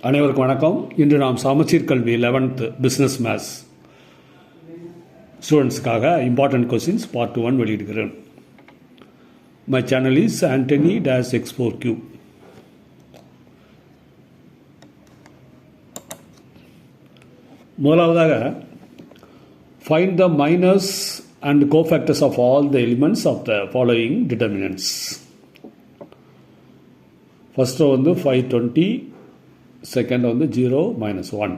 அனைவருக்கும் வணக்கம். இன்று நாம் Samacheer Kalvi 11th business maths ஸ்டூடெண்ட்ஸுக்காக இம்பார்ட்டன்ட் கொஸ்டின்ஸ் பார்ட் 1 வெளியிடுகிறேன். My channel is Antony -X4Q. முதலாவதாக find the minors and cofactors of all the elements of the following determinants. First வந்து 520, second வந்து 0 -1.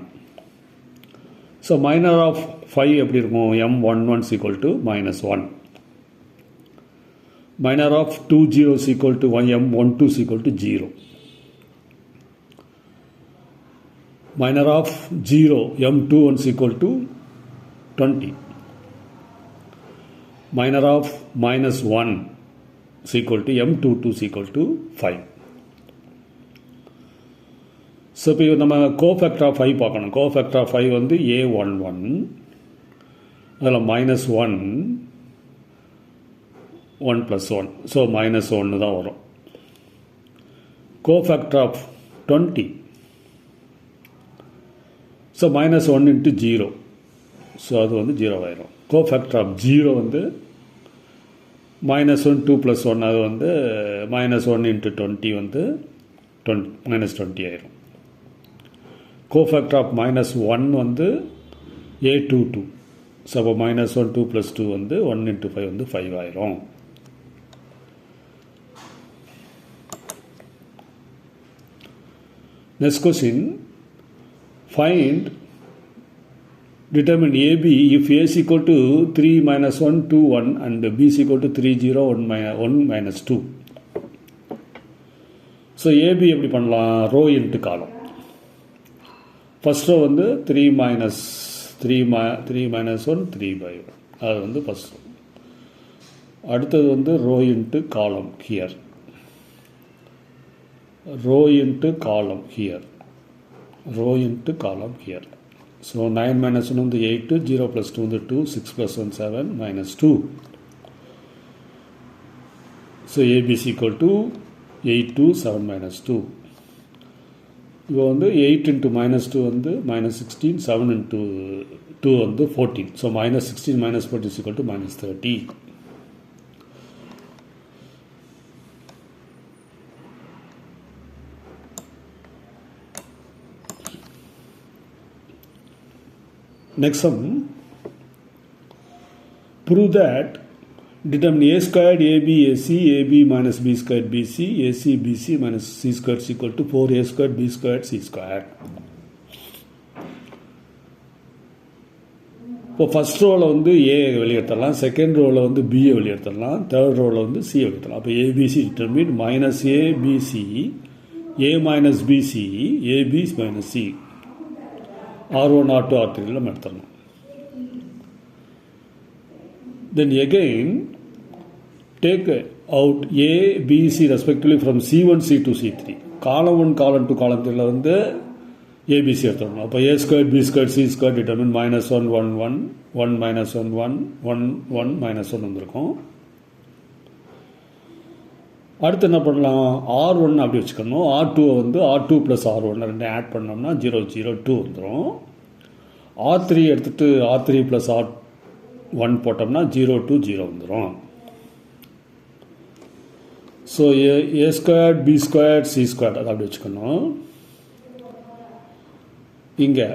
So minor of 5 எப்படி இருக்கும்? M11 is equal to -1. Minor of 20 is equal to 1, M12 is equal to 0. Minor of 0, M21 is equal to 20. Minor of -1 is equal to M22 is equal to 5. So இப்போ நம்ம cofactor of 5 பார்க்கணும். Cofactor of 5 வந்து A11, அதில் -1, 1 + 1, so -1 தான் வரும். Cofactor of 20, so -1 × 0, so அது வந்து 0 ஆயிரும். கோஃபேக்டர் ஆஃப் 0 வந்து -1, 2 + 1, அது வந்து -1 × 20 வந்து -20 ஆயிரும். கோஃபேக்டர் ஆஃப் -1 வந்து A22, ஸோ அப்போ -1, 2 + 2 வந்து 1 × 5 வந்து 5 ஆயிரும். Next question, find determine AB if A is equal to 3 - 1 2 1 and B is equal to 3 0 1 -2. So AB எப்படி பண்ணலாம்? Row into column. First row வந்து 3 - 1 3/1, அது வந்து ஃபஸ்ட் ரோ. அடுத்தது வந்து row into column here, row into column here, row into column here. So 9 - 1 வந்து 8, 0 + 2 வந்து 2, 6 + 1 7 -2. So AB is equal to 8 to 7 -2. இப்போ வந்து 8 × -2 வந்து -16, 7 × 2 வந்து 14. So -16 - 14 is equal to -30. Next sum, prove that determine A squared AB AC, AB minus B squared BC, AC BC minus C squared is equal to 4A squared B squared C squared. இப்போ first ரோவில் வந்து ஏ வெளியெடுத்துடலாம், second ரோவில் வந்து BA வெளியெடுத்துடலாம், third ரோவில் வந்து C வெளியெடுத்துடலாம். அப்போ ABC determine -ABC, A minus BC, AB minus C, R1 R2 R3 நம்ம எடுத்துடலாம். Then again take out A, B, C respectively from C1, C2, C3. Column 1, column 2, column 3 வந்து ABC எடுத்துடணும். அப்போ A squared, B squared, C squared determine -1 1 1 1 -1 1 1 1 -1 வந்திருக்கும். அடுத்து என்ன பண்ணலாம்? R1 அப்படி வச்சுக்கணும். R2 வந்து R2 + R1 ரெண்டு ஆட் பண்ணோம்னா 0 0 2 வந்துடும். R3 எடுத்துகிட்டு R3 + R1 போட்டோம்னா 0 2 0 வந்துடும். So A squared, B squared, C squared அதை அப்படி வச்சுக்கணும். இங்கே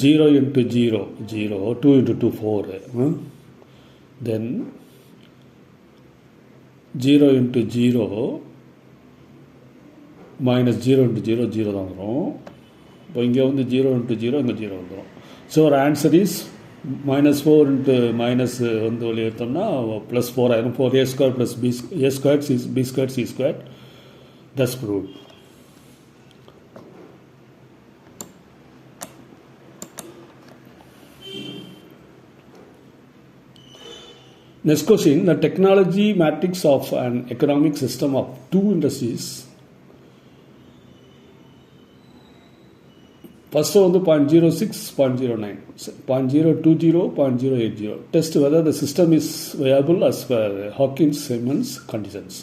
0 × 0 0, 2 × 2 4, தென் 0 × 0 -0 × 0 0 தான் வரும். இப்போ இங்கே வந்து 0 × 0, இங்கே 0 வந்துடும். ஸோ ஒரு ஆன்சர் இஸ் -4 × மைனஸ் வந்து வெளியேற்றோம்னா +4 ஆயிரும். 4A squared + B squared B squared C squared, thus proved. Next question, the technology matrix of an economic system of two industries. First வந்து 0.06, 0.09, 0.020, 0.080. Test whether the system is viable as per Hawkins-Simmons conditions.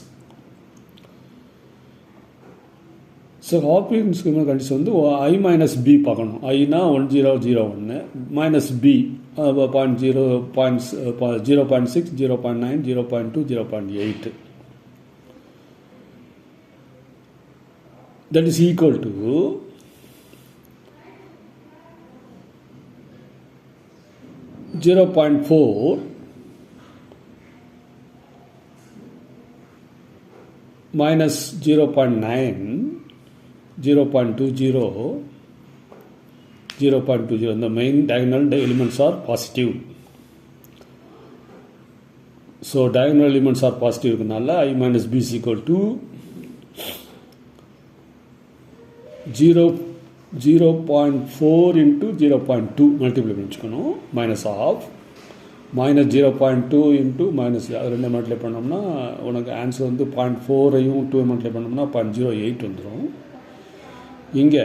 So so Hawkins condition வந்து I minus B பார்க்கணும். Aina 1001 minus B 0.6 0.9 0.2 0.8 that is equal to (0.4) minus 0.9 0.20 0.20. The main diagonal elements are positive. So diagonal elements are positive. I minus b is equal to 0.4 into 0.2 multiply minus half minus 0.2 into minus ரெண்டு multiply பண்ணோம்னா உனக்கு answer வந்து 0.4ஐயும் 2 multiply பண்ணோம்னா 0.08 வந்துடும். இங்கே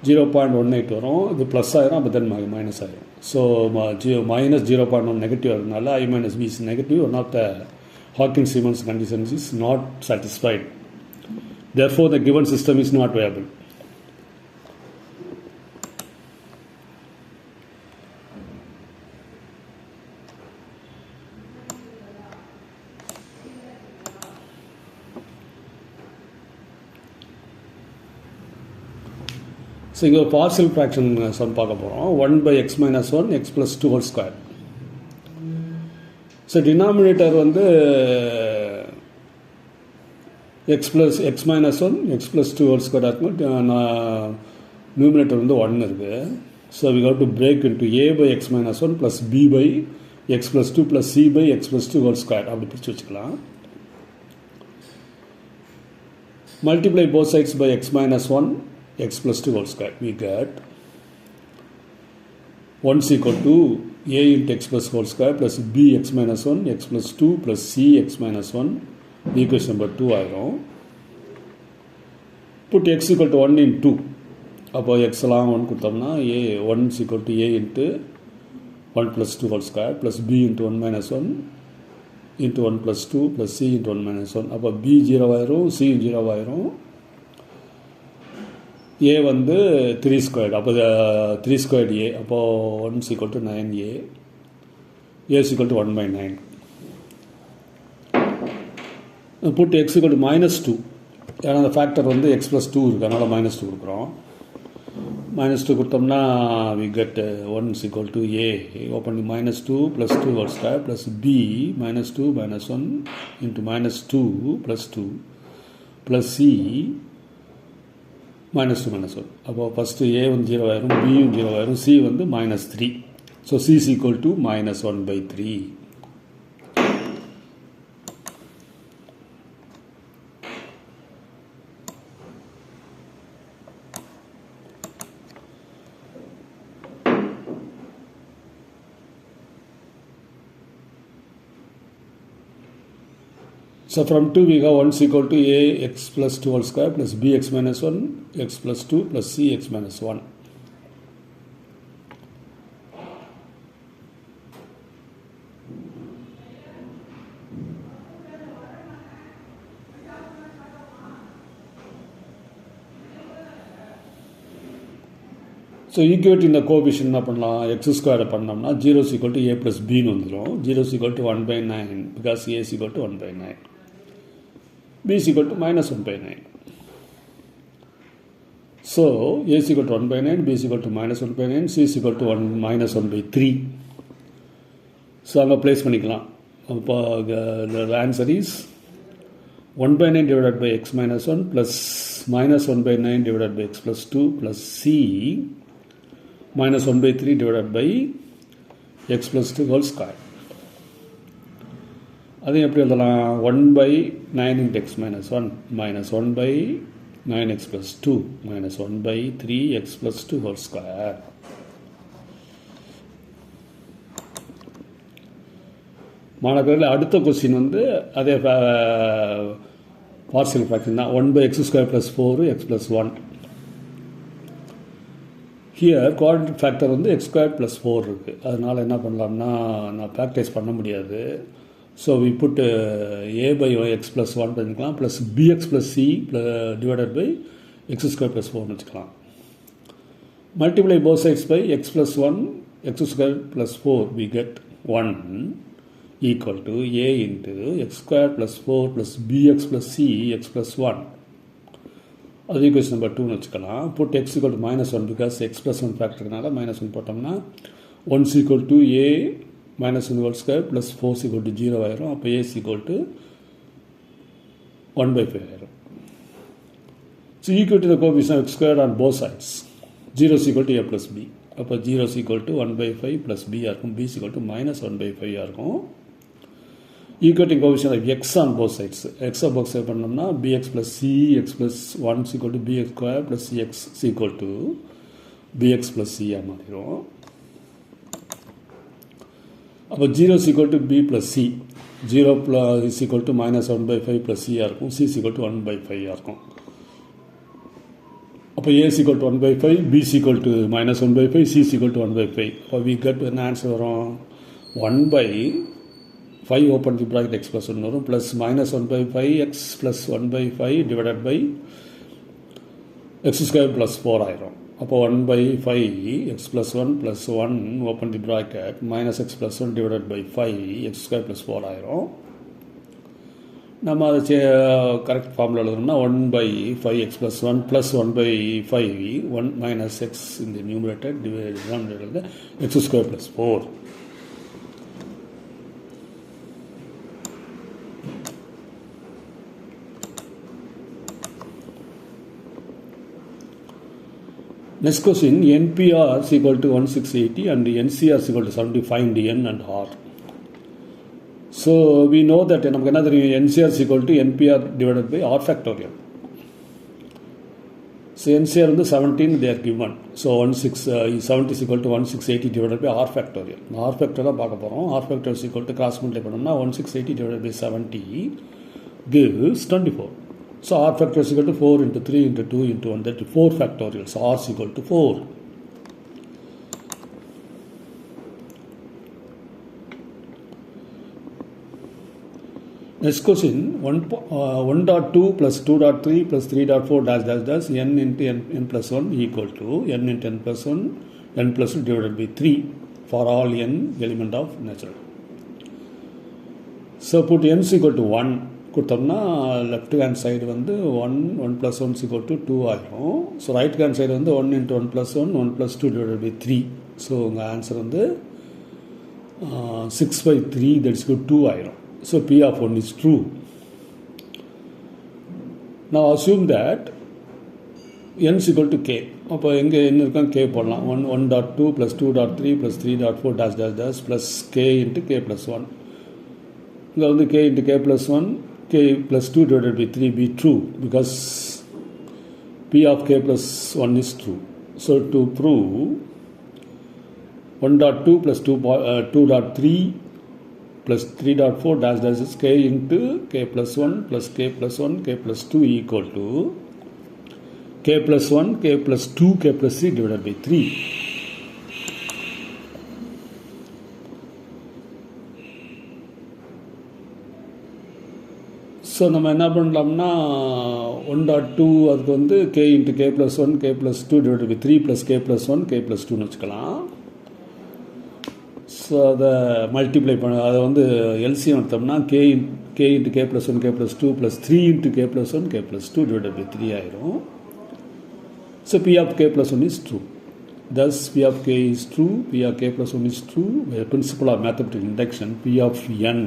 0.18 வரும். இது plus ஆயிரும், அப்போ தென் மைனஸ் ஆயிரும். ஸோ minus 0.1 நெகட்டிவ் ஆகிறதுனால I minus b is negative. One of the Hawkins-Simmons conditions is not satisfied. Therefore, the given system is not viable. So இங்கே ஒரு பார்ஷியல் ஃப்ராக்ஷன் சம் பார்க்க போகிறோம். 1/x minus 1 x plus 2 whole square. So denominator வந்து x minus 1 x plus 2 whole square இருக்கும். Numerator வந்து 1 இருக்குது. So we have to break into a/x minus 1 plus b/x plus 2 plus c/x plus 2 whole square அப்படி பிரித்து வச்சுக்கலாம். Multiply both sides by x minus 1 x plus 2 whole square. We get 1 is equal to a into x plus whole square plus b x minus 1 x plus 2 plus c x minus 1 equation number 2 ஆயிரும். Put x equal to 1 in 2. அப்போ x எல்லாம் 1 கொடுத்தோம்னா a 1 is equal to a into 1 plus 2 whole square plus b into 1 minus 1 into 1 plus 2 plus c into 1 minus 1. அப்போ b 0 ஆயிரும், c 0 ஆயிரும். a வந்து 3 squared. அப்போ 3 squared a. அப்போது 1 is equal to 9a. a is equal to 1/9. Put x equal to minus 2. ஏன்னா அந்த factor வந்து x plus 2 இருக்குது, அதனால் minus 2 கொடுக்குறோம். minus 2 கொடுத்தோம்னா we get 1 is equal to a. Open minus 2 plus 2 whole square plus b minus 2 minus 1 into minus 2 plus 2 plus c minus 2 minus 1. அப்போ first a வந்து 0 ஆயிரும், b 0 ஆயிரும், c வந்து minus 3. So c is equal to minus 1/3. So from 2 we have 1 is equal to a x plus 2 whole square plus b x minus 1 x plus 2 plus c x minus 1. So equate இந்த coefficient என்ன பண்ணலாம், X ஸ்கொயரை பண்ணோம்னா 0 is equal to a plus bன்னு வந்துடும். 0 is equal to 1/9 because a is equal to 1/9. b is equal to minus 1/9. So a is equal to 1/9, b is equal to minus 1/9, c is equal to minus 1/3. So அங்கே place பண்ணிக்கலாம். அப்போ the answer is 1/9 divided by x minus 1 plus minus 1/9 divided by x plus 2 plus c minus 1/3 divided by x plus 2 whole square. அது எப்படி எழுதலாம், 1/9 into x minus 1 minus 1/9x plus 2 minus 1/3x plus 2 whole square. மாணவர்கள் அடுத்த question வந்து அதே partial fraction தான். 1/x square plus 4x plus 1. Here quadratic factor வந்து x square plus 4 இருக்குது. அதனால் என்ன பண்ணலாம்னா நான் ப்ராக்டிஸ் பண்ண முடியாது. So we put a by x plus 1 பண்ணிக்கலாம் plus bx plus c divided by x square plus 4 வச்சுக்கலாம். Multiply both sides by x plus 1, x square plus 4, we get 1 equal to a into x square plus 4 plus bx plus c x plus 1. அது equation number 2 வச்சுக்கலாம். Put x equal to minus 1 because x plus 1 factorனால minus 1 போட்டோம்னா 1 is equal to a minus 1 whole square plus 4 is equal to 0 ஆயிரும். அப்போ a is equal to 1 by 5 ஆயிரும். So equal to the coefficient of x squared on both sides. 0 is equal to a plus b. அப்போ 0 is equal to 1 by 5 plus b இருக்கும். b is equal to minus 1 by 5 இருக்கும். Equating coefficient of x on both sides. x box side பண்ணோம்னா bx plus c x plus 1 is equal to bx square plus cx is equal to bx plus c மாறிடும். அப்போ 0 is equal to b plus c. 0 plus is equal to minus 1 by 5 plus c இருக்கும். c is equal to 1 by 5 இருக்கும். அப்போ a is equal to 1 by 5, b is equal to minus 1 by 5, c is equal to 1 by 5. அப்போ we get என்ன answer வரும்? 1 by 5 open the bracket x plus 1 வரும் plus minus 1 by 5 x plus 1 by 5 divided by x square plus 4 ஆயிரும். அப்போ 1 by 5 x plus 1 plus 1 open the bracket minus x plus 1 divided by 5 x square plus 4 ஆயிரும். நம்ம அதை correct formula எழுதணும்னா 1 by 5 x plus 1 plus 1 by 5 1 minus x in the numerator divided by x square plus 4. Next question, NPR is equal to 1680 and NCR is equal to 75 in N and R. So we know that NCR is equal to NPR divided by R factorial. So NCR is 17 they are given. So 70 is equal to 1680 divided by R factorial. R factorial R factorial is equal to cross multiply 1680 divided by 70 gives 24. So R factorial is equal to 4 into 3 into 2 into 1, that is 4 factorial. So R is equal to 4. Next question, 1.2 plus 2.3 plus 3.4 dash dash dash n into n plus 1 equal to n into n plus 1 n plus 2 divided by 3 for all n element of natural. So put n is equal to 1. கொடுத்தோம்னா left hand side வந்து 1 plus 1 is equal to 2 ஆயிரும். So right hand side வந்து 1 into 1 plus 1 1 plus 2 divided by 3. So உங்கள் answer வந்து 6 by 3 that is equal to 2 ஆயிரும். So P of 1 is true. Now assume that n is equal to k. அப்போ எங்கே n இருக்கான் k போடலாம். 1.2 plus 2.3 plus 3.4 dash dash dash plus k into k plus 1. இங்கே வந்து k into k plus 1 k plus 2 divided by 3 be true because P of k plus 1 is true. So to prove 1.2 plus 2.3 plus 3.4 dash dash is k into k plus 1 plus k plus 1 k plus 2 equal to k plus 1 k plus 2 k plus 3 divided by 3. So நம்ம என்ன பண்ணலாம்னா 1.2 அதுக்கு வந்து k into k plus 1 k plus 2 divided by 3 plus k plus 1 k plus 2னு வச்சுக்கலாம். So அதை multiply அதை வந்து LCM எடுத்தோம்னா k into k plus 1 k plus 2 plus 3 into k plus 1 k plus 2 divided by 3 ஆயிரும். So P of k plus 1 is true. Thus P of k is true, P of k plus 1 is true. By principle of mathematical induction, P of n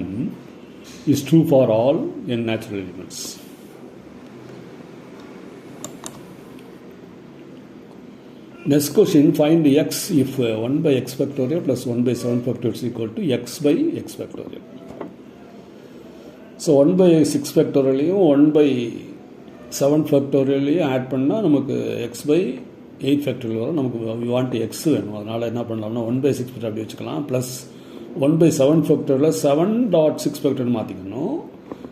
is true for all n natural elements. Next question, find x if 1 by x factorial plus 1 by 7 factorial is equal to x by x factorial. So 1 by 6 factorial 1 by 7 factorial add பண்ணா நமக்கு x by 8 factorial வரும். நமக்கு we want x வேணும். அதனால என்ன பண்ணலாம்னா 1 by 6 factorial அப்படி வச்சுக்கலாம் plus 1 by 7 factorial 7.6 factorial மாற்றிக்கணும்.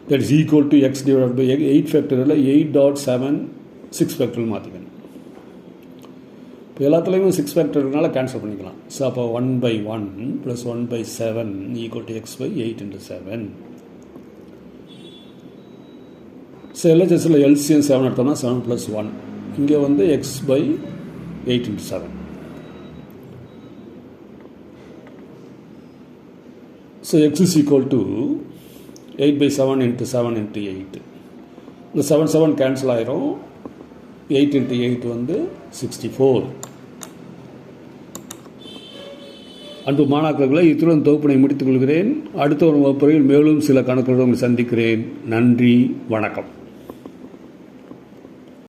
That is equal to x divided by 8 factorial 8.76 factorial மாற்றிக்கணும். இப்போ எல்லாத்துலேயும் 6 factorialனால கேன்சல் பண்ணிக்கலாம். ஸோ அப்போ 1 by 1 plus 1 by 7 equal to x by 8 into 7. So LHSல LCM 7 எடுத்தோம்னா 7 plus 1 இங்கே வந்து X by 8 into 7. So x is equal to 8 by 7 into 7 into 8. இந்த 7 cancel ஆயிரும். 8 into 8 வந்து 64. அன்பு மாணாக்கர்களை இத்துடன் தொகுப்பினை முடித்துக் கொள்கிறேன். அடுத்த ஒரு வகுப்பறையில் மேலும் சில கணக்குகளுடன் சந்திக்கிறேன். நன்றி, வணக்கம்.